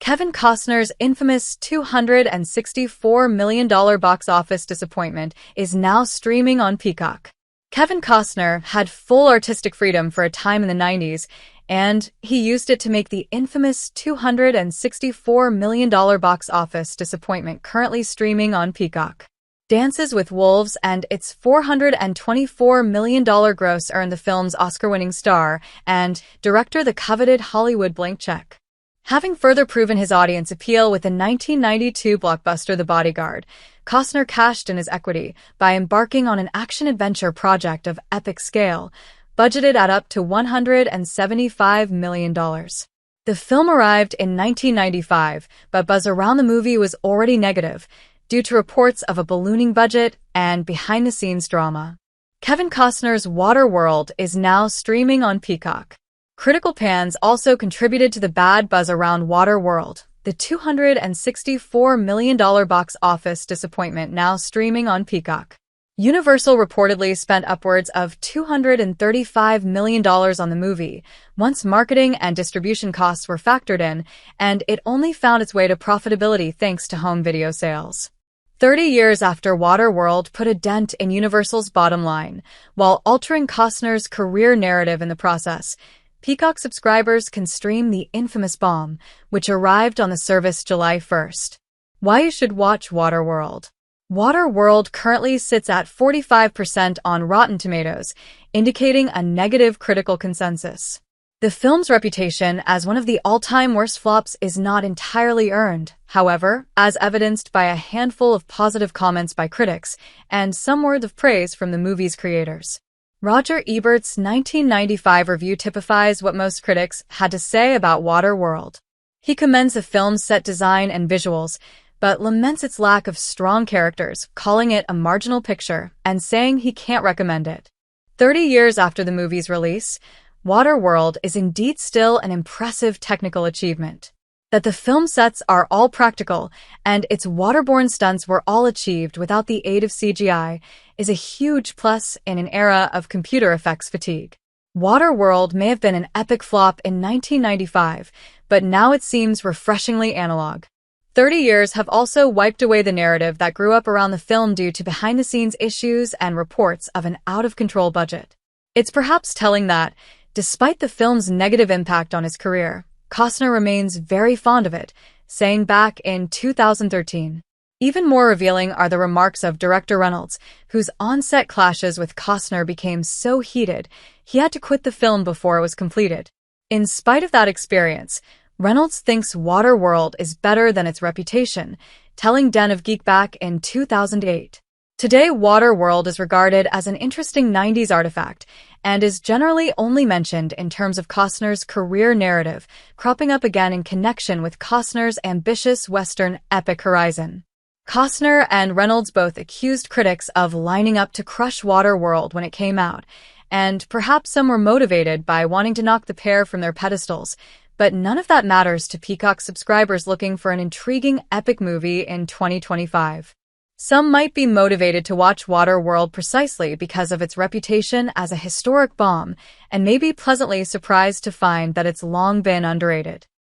Kevin Costner's infamous $264 million box office disappointment is now streaming on Peacock. Kevin Costner had full artistic freedom for a time in the 90s, and he used it to make the infamous $264 million box office disappointment currently streaming on Peacock. Dances with Wolves and its $424 million gross earned the film's Oscar-winning star and director the coveted Hollywood blank check. Having further proven his audience appeal with the 1992 blockbuster The Bodyguard, Costner cashed in his equity by embarking on an action-adventure project of epic scale, budgeted at up to $175 million. The film arrived in 1995, but buzz around the movie was already negative, due to reports of a ballooning budget and behind-the-scenes drama. Kevin Costner's Waterworld is now streaming on Peacock. Critical pans also contributed to the bad buzz around Waterworld, the $264 million box office disappointment now streaming on Peacock. Universal reportedly spent upwards of $235 million on the movie, once marketing and distribution costs were factored in, and it only found its way to profitability thanks to home video sales. 30 years after Waterworld put a dent in Universal's bottom line, while altering Costner's career narrative in the process, Peacock subscribers can stream the infamous bomb, which arrived on the service July 1st. Why you should watch Waterworld. Waterworld currently sits at 45% on Rotten Tomatoes, indicating a negative critical consensus. The film's reputation as one of the all-time worst flops is not entirely earned, however, as evidenced by a handful of positive comments by critics and some words of praise from the movie's creators. Roger Ebert's 1995 review typifies what most critics had to say about Waterworld. He commends the film's set design and visuals, but laments its lack of strong characters, calling it a marginal picture and saying he can't recommend it. 30 years after the movie's release, Waterworld is indeed still an impressive technical achievement. That the film sets are all practical and its waterborne stunts were all achieved without the aid of CGI is a huge plus in an era of computer effects fatigue. Waterworld may have been an epic flop in 1995, but now it seems refreshingly analog. 30 years have also wiped away the narrative that grew up around the film due to behind-the-scenes issues and reports of an out-of-control budget. It's perhaps telling that, despite the film's negative impact on his career, Costner remains very fond of it, saying back in 2013. Even more revealing are the remarks of director Reynolds, whose on-set clashes with Costner became so heated, he had to quit the film before it was completed. In spite of that experience, Reynolds thinks Waterworld is better than its reputation, telling Den of Geek back in 2008. Today, Waterworld is regarded as an interesting 90s artifact and is generally only mentioned in terms of Costner's career narrative, cropping up again in connection with Costner's ambitious Western epic horizon. Costner and Reynolds both accused critics of lining up to crush Waterworld when it came out, and perhaps some were motivated by wanting to knock the pair from their pedestals, but none of that matters to Peacock subscribers looking for an intriguing epic movie in 2025. Some might be motivated to watch Waterworld precisely because of its reputation as a historic bomb, and may be pleasantly surprised to find that it's long been underrated.